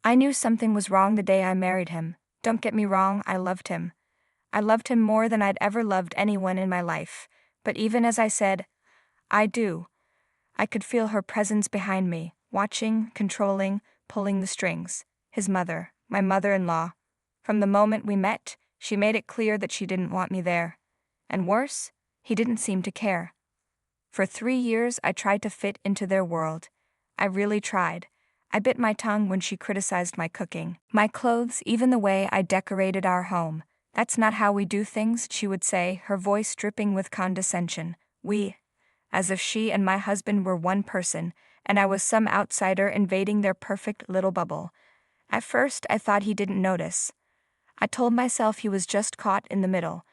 I knew something was wrong the day I married him. Don't get me wrong, I loved him. I loved him more than I'd ever loved anyone in my life. But even as I said, I do, I could feel her presence behind me, watching, controlling, pulling the strings. His mother, my mother-in-law. From the moment we met, she made it clear that she didn't want me there. And worse, he didn't seem to care. For 3 years I tried to fit into their world. I really tried. I bit my tongue when she criticized my cooking, my clothes, even the way I decorated our home. That's not how we do things, she would say, her voice dripping with condescension. We, as if she and my husband were one person, and I was some outsider invading their perfect little bubble. At first, I thought he didn't notice. I told myself he was just caught in the middle,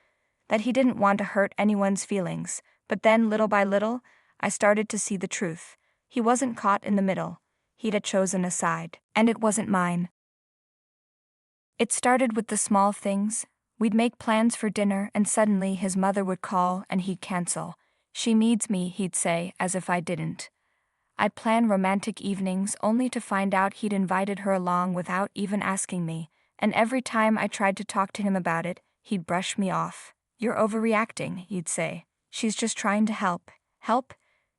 that he didn't want to hurt anyone's feelings, but then, little by little, I started to see the truth. He wasn't caught in the middle. He'd chosen a side, and it wasn't mine. It started with the small things. We'd make plans for dinner, and suddenly his mother would call and he'd cancel. She needs me, he'd say, as if I didn't. I'd plan romantic evenings only to find out he'd invited her along without even asking me, and every time I tried to talk to him about it, he'd brush me off. You're overreacting, he'd say. She's just trying to help. Help?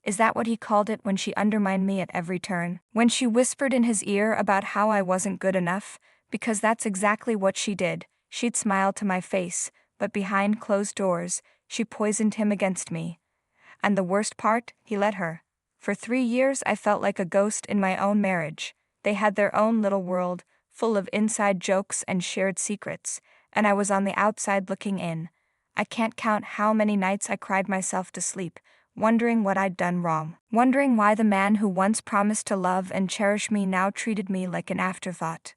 Is that what he called it when she undermined me at every turn? When she whispered in his ear about how I wasn't good enough? Because that's exactly what she did. She'd smile to my face, but behind closed doors, she poisoned him against me. And the worst part, he let her. For 3 years I felt like a ghost in my own marriage. They had their own little world, full of inside jokes and shared secrets, and I was on the outside looking in. I can't count how many nights I cried myself to sleep, wondering what I'd done wrong, wondering why the man who once promised to love and cherish me now treated me like an afterthought.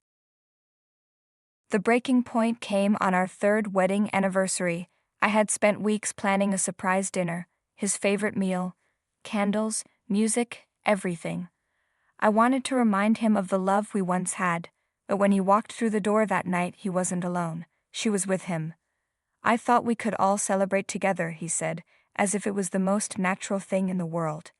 The breaking point came on our 3rd wedding anniversary. I had spent weeks planning a surprise dinner, his favorite meal, candles, music, everything. I wanted to remind him of the love we once had, but when he walked through the door that night, he wasn't alone. She was with him. I thought we could all celebrate together, he said, as if it was the most natural thing in the world.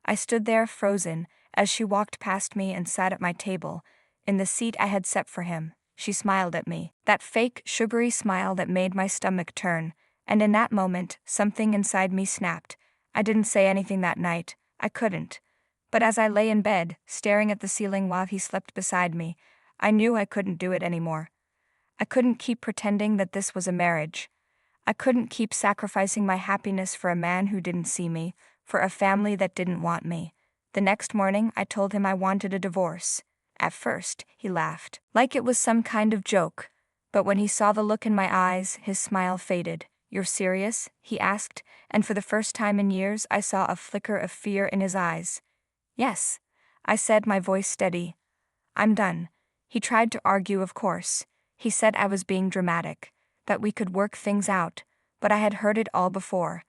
I stood there frozen as she walked past me and sat at my table, in the seat I had set for him. She smiled at me, that fake, sugary smile that made my stomach turn, and in that moment, something inside me snapped. I didn't say anything that night. I couldn't. But as I lay in bed, staring at the ceiling while he slept beside me, I knew I couldn't do it anymore. I couldn't keep pretending that this was a marriage. I couldn't keep sacrificing my happiness for a man who didn't see me, for a family that didn't want me. The next morning, I told him I wanted a divorce. At first, he laughed, like it was some kind of joke. But when he saw the look in my eyes, his smile faded. You're serious? He asked, and for the first time in years, I saw a flicker of fear in his eyes. Yes, I said, my voice steady. I'm done. He tried to argue, of course. He said I was being dramatic, that we could work things out, but I had heard it all before.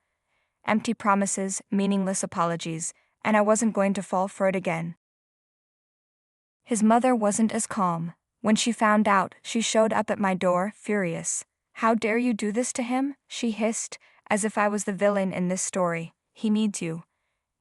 Empty promises, meaningless apologies, and I wasn't going to fall for it again. His mother wasn't as calm. When she found out, she showed up at my door, furious. How dare you do this to him? She hissed, as if I was the villain in this story. He needs you.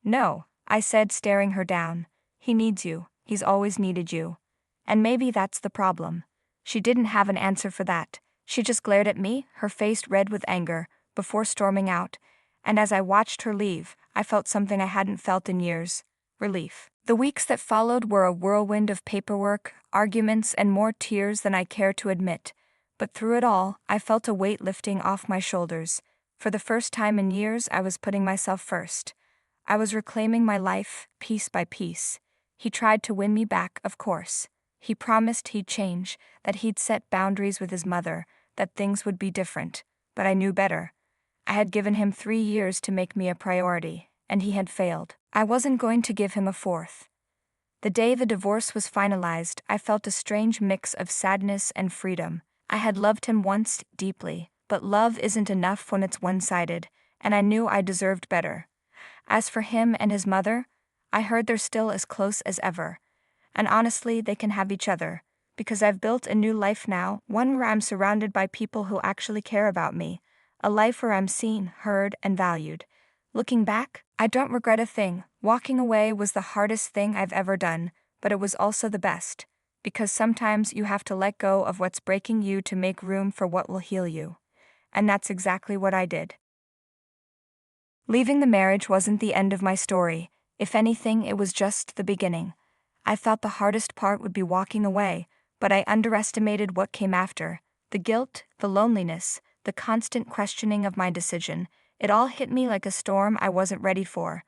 No, I said, staring her down. He needs you. He's always needed you. And maybe that's the problem. She didn't have an answer for that. She just glared at me, her face red with anger, before storming out. And as I watched her leave, I felt something I hadn't felt in years. Relief. The weeks that followed were a whirlwind of paperwork, arguments, and more tears than I care to admit. But through it all, I felt a weight lifting off my shoulders. For the first time in years, I was putting myself first. I was reclaiming my life, piece by piece. He tried to win me back, of course. He promised he'd change, that he'd set boundaries with his mother, that things would be different. But I knew better. I had given him 3 years to make me a priority, and he had failed. I wasn't going to give him a 4th. The day the divorce was finalized, I felt a strange mix of sadness and freedom. I had loved him once deeply, but love isn't enough when it's one-sided, and I knew I deserved better. As for him and his mother, I heard they're still as close as ever. And honestly, they can have each other, because I've built a new life now, one where I'm surrounded by people who actually care about me, a life where I'm seen, heard, and valued. Looking back, I don't regret a thing. Walking away was the hardest thing I've ever done, but it was also the best. because sometimes you have to let go of what's breaking you to make room for what will heal you. And that's exactly what I did. Leaving the marriage wasn't the end of my story. If anything, it was just the beginning. I thought the hardest part would be walking away, but I underestimated what came after. The guilt, the loneliness, the constant questioning of my decision. It all hit me like a storm I wasn't ready for.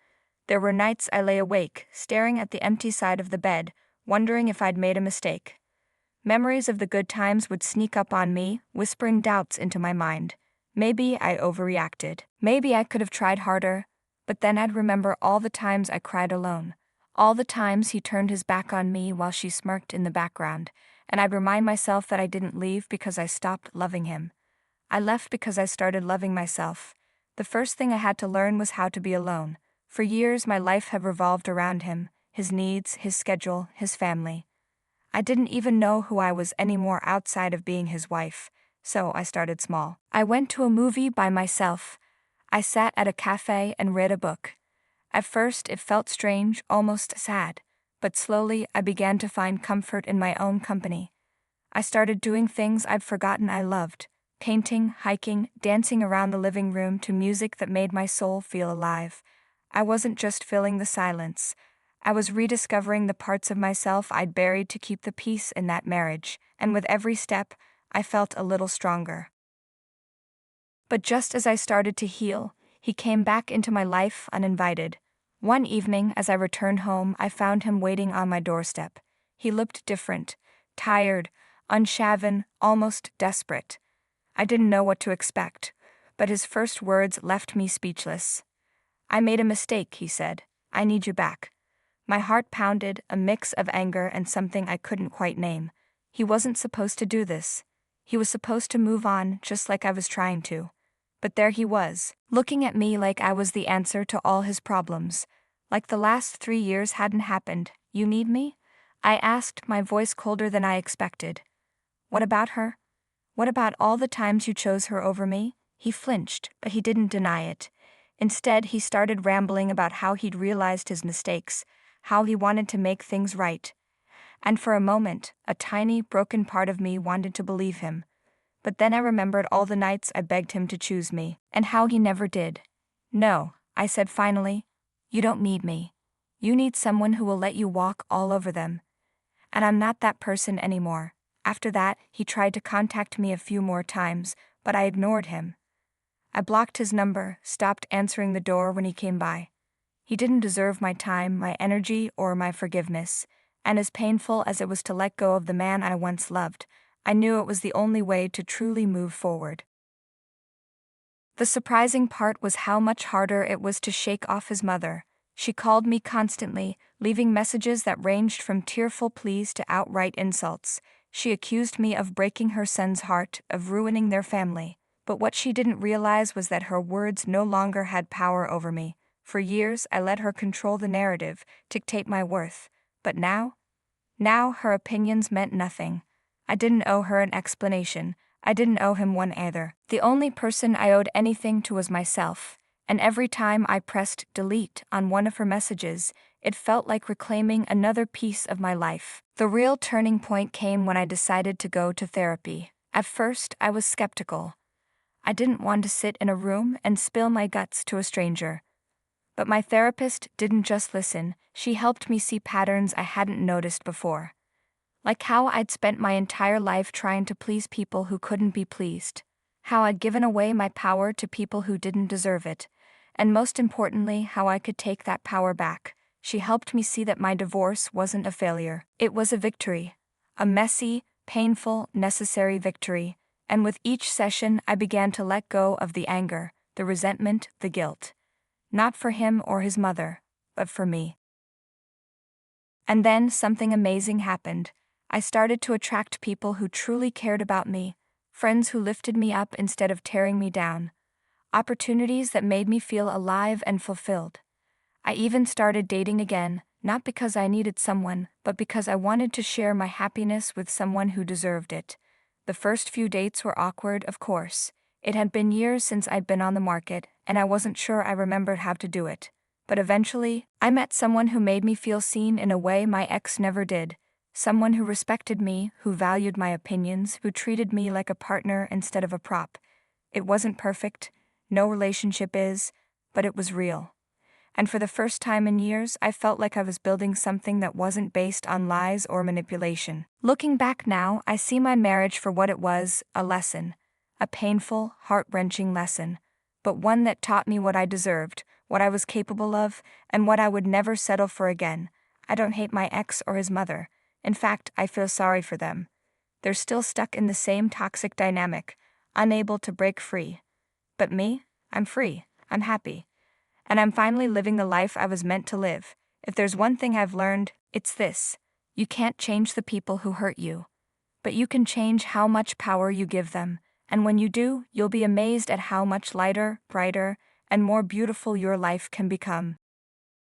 There were nights I lay awake, staring at the empty side of the bed, wondering if I'd made a mistake. Memories of the good times would sneak up on me, whispering doubts into my mind. Maybe I overreacted. Maybe I could have tried harder, but then I'd remember all the times I cried alone. All the times he turned his back on me while she smirked in the background, and I'd remind myself that I didn't leave because I stopped loving him. I left because I started loving myself. The first thing I had to learn was how to be alone. For years, my life had revolved around him, his needs, his schedule, his family. I didn't even know who I was anymore outside of being his wife, so I started small. I went to a movie by myself. I sat at a cafe and read a book. At first, it felt strange, almost sad, but slowly I began to find comfort in my own company. I started doing things I'd forgotten I loved: painting, hiking, dancing around the living room to music that made my soul feel alive. I wasn't just filling the silence. I was rediscovering the parts of myself I'd buried to keep the peace in that marriage, and with every step, I felt a little stronger. But just as I started to heal, he came back into my life uninvited. One evening, as I returned home, I found him waiting on my doorstep. He looked different, tired, unshaven, almost desperate. I didn't know what to expect, but his first words left me speechless. "I made a mistake," he said. "I need you back." My heart pounded, a mix of anger and something I couldn't quite name. He wasn't supposed to do this. He was supposed to move on, just like I was trying to. But there he was, looking at me like I was the answer to all his problems. Like the last 3 years hadn't happened. "You need me?" I asked, my voice colder than I expected. "What about her? What about all the times you chose her over me?" He flinched, but he didn't deny it. Instead, he started rambling about how he'd realized his mistakes, how he wanted to make things right. And for a moment, a tiny, broken part of me wanted to believe him. But then I remembered all the nights I begged him to choose me, and how he never did. "No," I said finally, "you don't need me. You need someone who will let you walk all over them." And I'm not that person anymore. After that, he tried to contact me a few more times, but I ignored him. I blocked his number, stopped answering the door when he came by. He didn't deserve my time, my energy, or my forgiveness, and as painful as it was to let go of the man I once loved, I knew it was the only way to truly move forward. The surprising part was how much harder it was to shake off his mother. She called me constantly, leaving messages that ranged from tearful pleas to outright insults. She accused me of breaking her son's heart, of ruining their family. But what she didn't realize was that her words no longer had power over me. For years, I let her control the narrative, dictate my worth. But now her opinions meant nothing. I didn't owe her an explanation. I didn't owe him one either. The only person I owed anything to was myself. And every time I pressed delete on one of her messages, it felt like reclaiming another piece of my life. The real turning point came when I decided to go to therapy. At first, I was skeptical. I didn't want to sit in a room and spill my guts to a stranger. But my therapist didn't just listen, she helped me see patterns I hadn't noticed before. Like how I'd spent my entire life trying to please people who couldn't be pleased. How I'd given away my power to people who didn't deserve it. And most importantly, how I could take that power back. She helped me see that my divorce wasn't a failure. It was a victory. A messy, painful, necessary victory. And with each session, I began to let go of the anger, the resentment, the guilt. Not for him or his mother, but for me. And then something amazing happened. I started to attract people who truly cared about me, friends who lifted me up instead of tearing me down, opportunities that made me feel alive and fulfilled. I even started dating again, not because I needed someone, but because I wanted to share my happiness with someone who deserved it. The first few dates were awkward, of course. It had been years since I'd been on the market, and I wasn't sure I remembered how to do it. But eventually, I met someone who made me feel seen in a way my ex never did. Someone who respected me, who valued my opinions, who treated me like a partner instead of a prop. It wasn't perfect, no relationship is, but it was real. And for the first time in years, I felt like I was building something that wasn't based on lies or manipulation. Looking back now, I see my marriage for what it was, a lesson. A painful, heart-wrenching lesson, but one that taught me what I deserved, what I was capable of, and what I would never settle for again. I don't hate my ex or his mother. In fact, I feel sorry for them. They're still stuck in the same toxic dynamic, unable to break free. But me? I'm free. I'm happy. And I'm finally living the life I was meant to live. If there's one thing I've learned, it's this. You can't change the people who hurt you. But you can change how much power you give them. And when you do, you'll be amazed at how much lighter, brighter, and more beautiful your life can become.